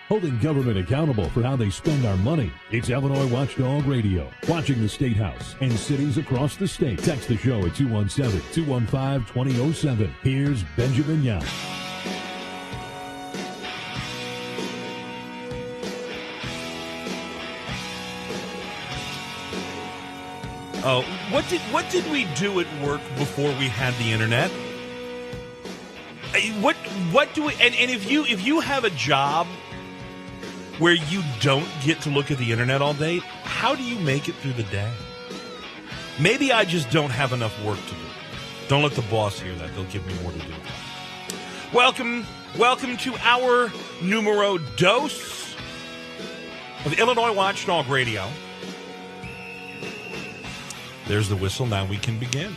holding government accountable for how they spend our money. It's Illinois Watchdog Radio, watching the State House and cities across the state. Text the show at 217-215-2007. Here's Benjamin Yount. Oh, what did we do at work before we had the internet? What do we, and if you have a job where you don't get to look at the internet all day, how do you make it through the day? Maybe I just don't have enough work to do. Don't let the boss hear that. They'll give me more to do. Welcome to our numero dos of Illinois Watchdog Radio. There's the whistle. Now we can begin.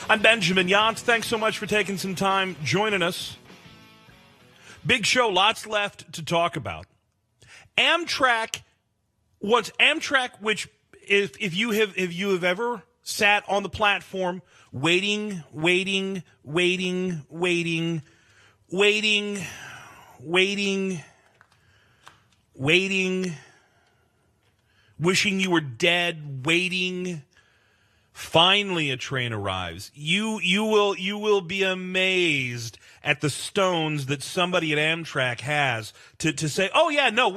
I'm Benjamin Yount. Thanks so much for taking some time joining us. Big show, lots left to talk about. Amtrak, which if you have ever sat on the platform waiting, wishing you were dead, waiting. Finally, a train arrives. You will be amazed at the stones that somebody at Amtrak has to say, oh yeah, no,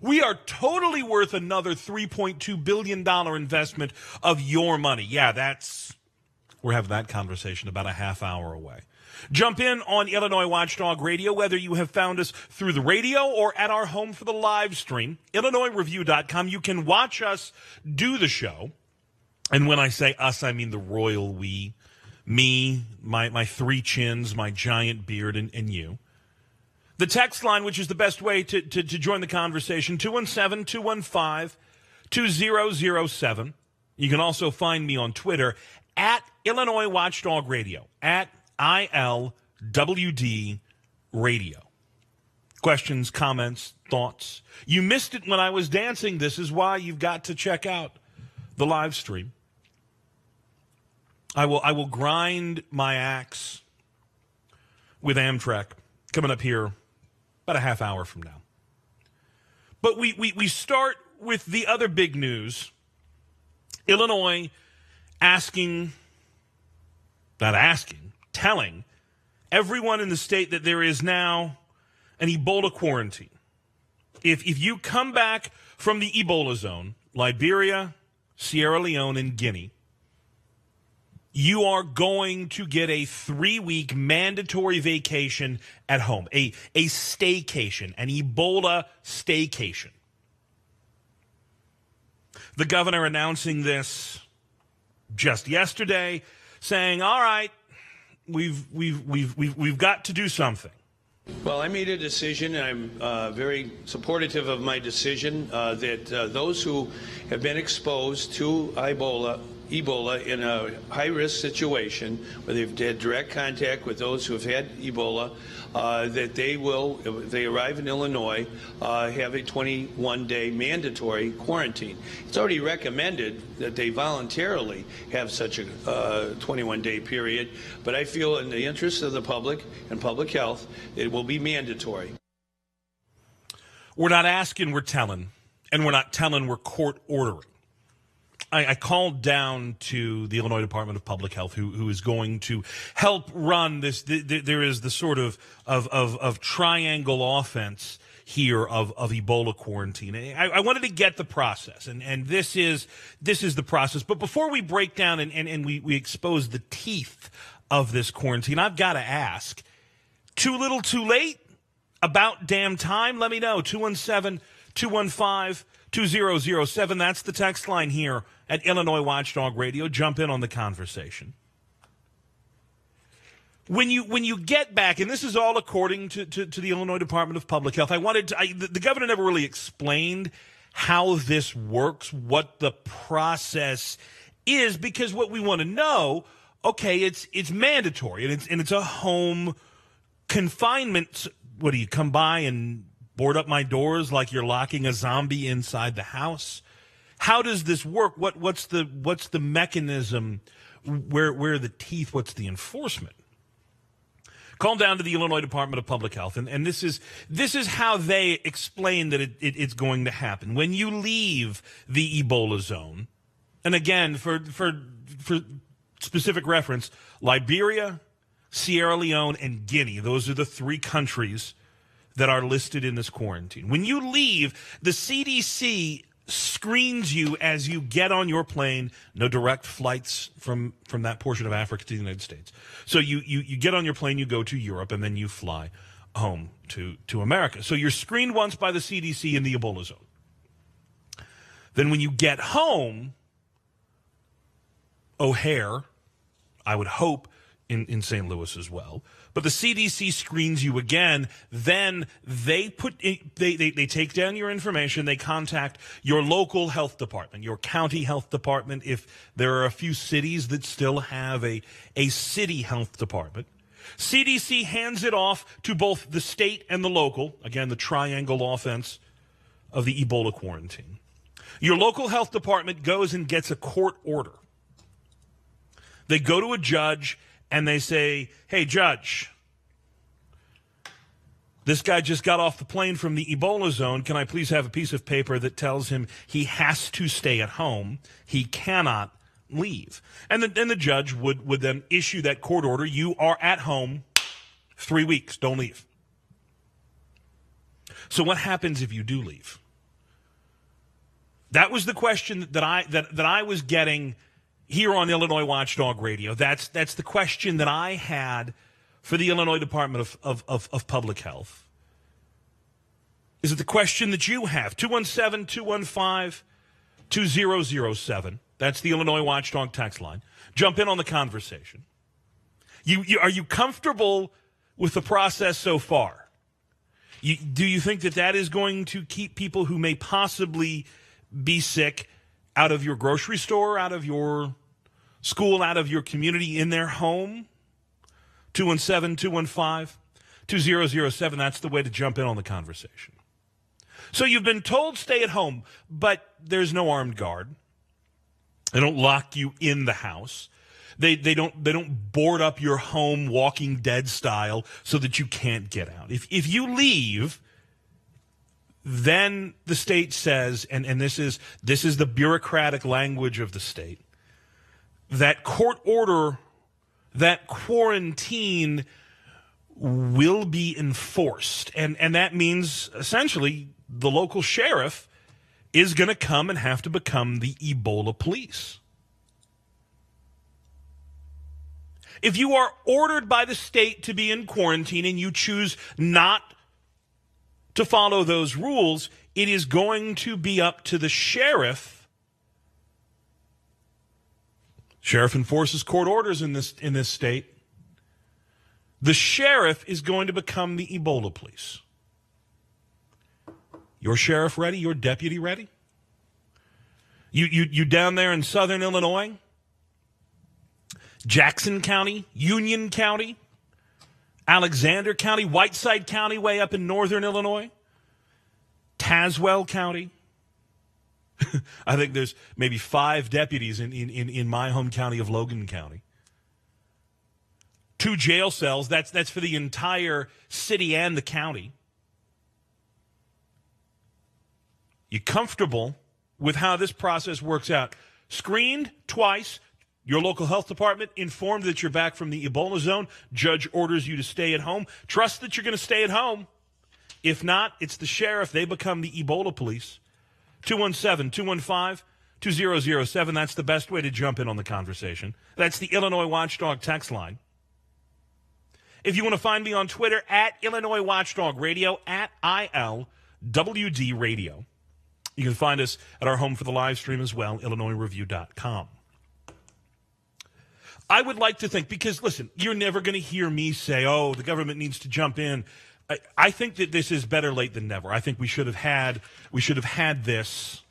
we are totally worth another $3.2 billion investment of your money. Yeah, we're having that conversation about a half hour away. Jump in on Illinois Watchdog Radio, whether you have found us through the radio or at our home for the live stream, IllinoisReview.com. You can watch us do the show. And when I say us, I mean the royal we, me, my three chins, my giant beard, and you. The text line, which is the best way to join the conversation, 217-215-2007. You can also find me on Twitter at Illinois Watchdog Radio, at ILWD Radio. Questions, comments, thoughts. You missed it when I was dancing. This is why you've got to check out the live stream. I will grind my axe with Amtrak coming up here about a half hour from now. But we start with the other big news. Illinois telling everyone in the state that there is now an Ebola quarantine. If you come back from the Ebola zone, Liberia, Sierra Leone, and Guinea, you are going to get a 3-week mandatory vacation at home, a staycation, an Ebola staycation. The governor announcing this just yesterday, saying, "All right, we've got to do something." Well, I made a decision, and I'm very supportive of my decision, that those who have been exposed to Ebola in a high-risk situation, where they've had direct contact with those who have had Ebola, that they will, if they arrive in Illinois, have a 21-day mandatory quarantine. It's already recommended that they voluntarily have such a 21-day period, but I feel in the interest of the public and public health, it will be mandatory. We're not asking, we're telling. And we're not telling, we're court ordering. I called down to the Illinois Department of Public Health, who is going to help run this. There is the sort of triangle offense here of Ebola quarantine. I wanted to get the process, and this is the process. But before we break down and we expose the teeth of this quarantine, I've got to ask, too little, too late? About damn time? Let me know. 217-215-2007. That's the text line here at Illinois Watchdog Radio. Jump in on the conversation. When you get back, and this is all according to the Illinois Department of Public Health, the governor never really explained how this works, what the process is, because what we want to know, okay, it's mandatory, and it's a home confinement. What, do you come by and board up my doors like you're locking a zombie inside the house? How does this work? What's the mechanism? Where are the teeth? What's the enforcement? Call down to the Illinois Department of Public Health, and this is how they explain that it's going to happen. When you leave the Ebola zone, and again, for specific reference, Liberia, Sierra Leone, and Guinea, those are the three countries that are listed in this quarantine. When you leave, the CDC screens you as you get on your plane. No direct flights from that portion of Africa to the United States. So you get on your plane, you go to Europe, and then you fly home to America. So you're screened once by the CDC in the Ebola zone. Then when you get home, O'Hare, I would hope, in St. Louis as well. But the CDC screens you again. Then they they take down your information. They contact your local health department, your county health department, if there are a few cities that still have a city health department. CDC hands it off to both the state and the local, again, the triangle offense of the Ebola quarantine. Your local health department goes and gets a court order. They go to a judge and they say, hey, judge, this guy just got off the plane from the Ebola zone. Can I please have a piece of paper that tells him he has to stay at home? He cannot leave. And the judge would then issue that court order. You are at home 3 weeks. Don't leave. So what happens if you do leave? That was the question that I was getting here on Illinois Watchdog Radio. That's the question that I had for the Illinois Department of Public Health. Is it the question that you have? 217-215-2007. That's the Illinois Watchdog text line. Jump in on the conversation. Are you comfortable with the process so far? Do you think that is going to keep people who may possibly be sick out of your grocery store, out of your school, out of your community, in their home? 217-215-2007. That's the way to jump in on the conversation. So you've been told stay at home, but there's no armed guard. They don't lock you in the house. They don't board up your home Walking Dead style so that you can't get out. If you leave, then the state says, and this is the bureaucratic language of the state, that court order, that quarantine will be enforced. And that means essentially the local sheriff is going to come and have to become the Ebola police. If you are ordered by the state to be in quarantine and you choose not to follow those rules, it is going to be up to the sheriff. Sheriff enforces court orders in this state. The sheriff is going to become the Ebola police. Your sheriff ready? Your deputy ready? You down there in southern Illinois? Jackson County, Union County, Alexander County, Whiteside County way up in northern Illinois, Tazewell County. I think there's maybe 5 deputies in my home county of Logan County. 2 jail cells, that's for the entire city and the county. You comfortable with how this process works out? Screened twice. Your local health department informed that you're back from the Ebola zone. Judge orders you to stay at home. Trust that you're going to stay at home. If not, it's the sheriff. They become the Ebola police. 217-215-2007. That's the best way to jump in on the conversation. That's the Illinois Watchdog text line. If you want to find me on Twitter, at Illinois Watchdog Radio, at ILWD Radio. You can find us at our home for the live stream as well, IllinoisReview.com. I would like to think, because, listen, you're never going to hear me say, oh, the government needs to jump in. I think that this is better late than never. I think we should have had this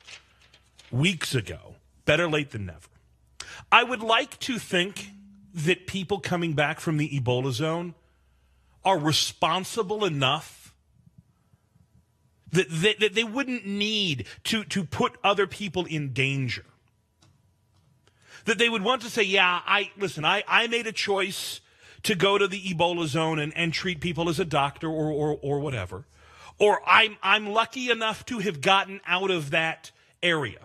weeks ago. Better late than never. I would like to think that people coming back from the Ebola zone are responsible enough that they wouldn't need to put other people in danger. That they would want to say, yeah, I made a choice to go to the Ebola zone and treat people as a doctor or whatever. Or I'm lucky enough to have gotten out of that area.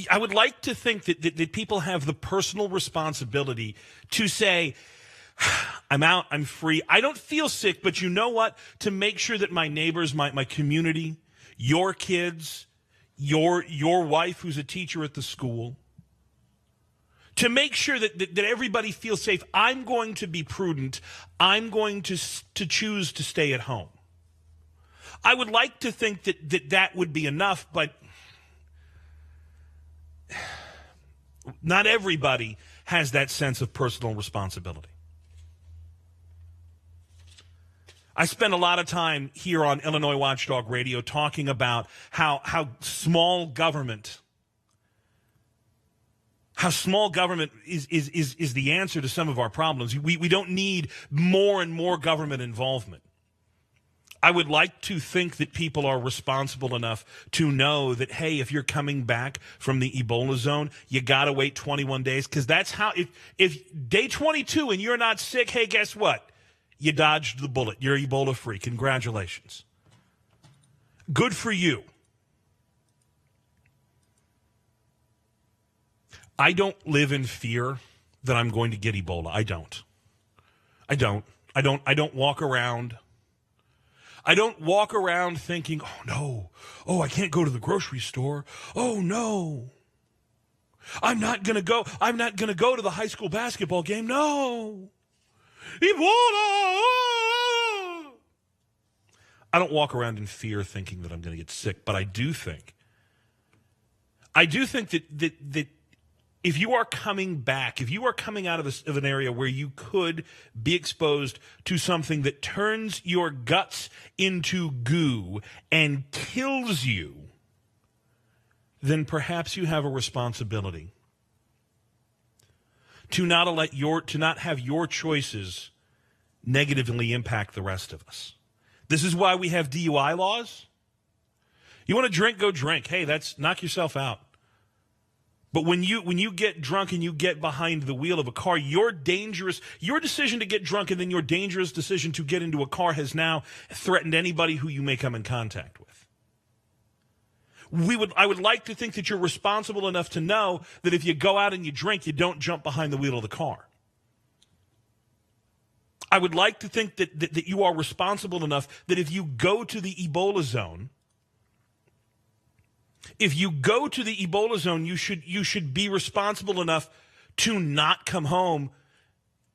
I would like to think that people have the personal responsibility to say, I'm out, I'm free, I don't feel sick, but you know what? To make sure that my neighbors, my community, your kids, your wife who's a teacher at the school, to make sure that everybody feels safe, I'm going to be prudent. I'm going to choose to stay at home. I would like to think that would be enough, but not everybody has that sense of personal responsibility. I spend a lot of time here on Illinois Watchdog Radio talking about how small government is the answer to some of our problems. We don't need more and more government involvement. I would like to think that people are responsible enough to know that, hey, if you're coming back from the Ebola zone, you got to wait 21 days, because that's how, if day 22 and you're not sick, hey, guess what? You dodged the bullet. You're Ebola free. Congratulations. Good for you. I don't live in fear that I'm going to get Ebola. I don't walk around. I don't walk around thinking, oh no, oh, I can't go to the grocery store. Oh no. I'm not going to go to the high school basketball game. No. Ebola. I don't walk around in fear thinking that I'm going to get sick, but I do think that if you are coming back, if you are coming out of an area where you could be exposed to something that turns your guts into goo and kills you, then perhaps you have a responsibility to not have your choices negatively impact the rest of us. This is why we have DUI laws. You want to drink, go drink. Hey, knock yourself out. But when you get drunk and you get behind the wheel of a car, your decision to get drunk and then your dangerous decision to get into a car has now threatened anybody who you may come in contact with. I would like to think that you're responsible enough to know that if you go out and you drink, you don't jump behind the wheel of the car. I would like to think that you are responsible enough that if you go to the Ebola zone, you should be responsible enough to not come home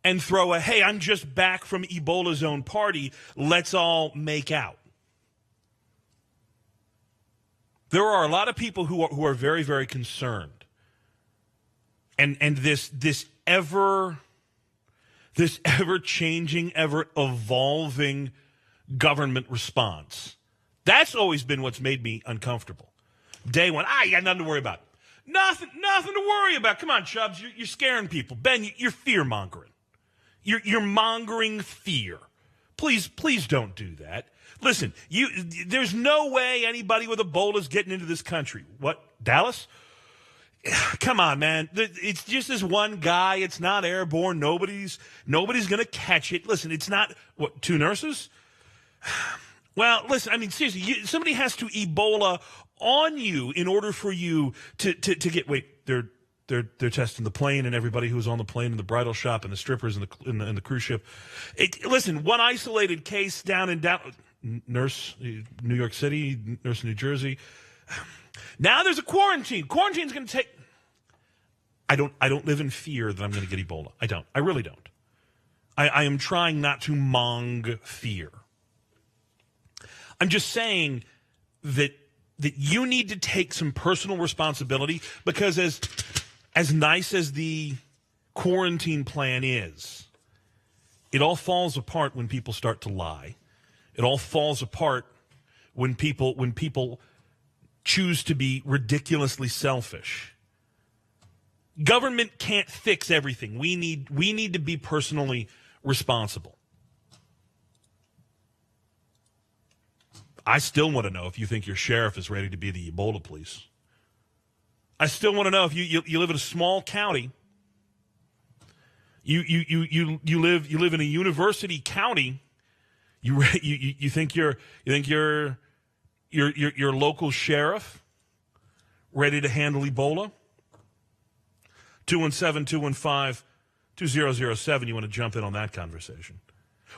and throw a, hey, I'm just back from Ebola zone party, let's all make out. There are a lot of people who are very, very concerned. And this ever changing, ever evolving government response. That's always been what's made me uncomfortable. Day one, you got nothing to worry about. Nothing to worry about. Come on, Chubbs, you're scaring people. Ben, you're fear-mongering. You're mongering fear. Please don't do that. Listen, there's no way anybody with Ebola is getting into this country. What, Dallas? Come on, man. It's just this one guy. It's not airborne. Nobody's going to catch it. Listen, it's not, what, 2 nurses? Well, listen, I mean, seriously, somebody has to Ebola on you in order for you to get, wait, they're testing the plane and everybody who's on the plane and the bridal shop and the strippers and the cruise ship. Listen, one isolated case down in nurse, New York City, nurse in New Jersey. Now there's a quarantine. Quarantine's going to take. I don't live in fear that I'm going to get Ebola. I don't. I really don't. I am trying not to mong fear. I'm just saying that you need to take some personal responsibility, because as nice as the quarantine plan is, it all falls apart when people start to lie. It all falls apart when people choose to be ridiculously selfish. Government can't fix everything. We need to be personally responsible. I still want to know if you think your sheriff is ready to be the Ebola police. I still want to know if you live in a small county You live in a university county. You think your local sheriff ready to handle Ebola? 217-215-2007. You want to jump in on that conversation?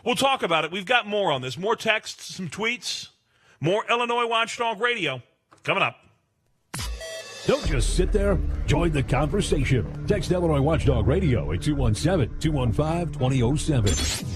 We'll talk about it. We've got more on this. More texts, some tweets, more Illinois Watchdog Radio coming up. Don't just sit there. Join the conversation. Text Illinois Watchdog Radio at 217-215-2007.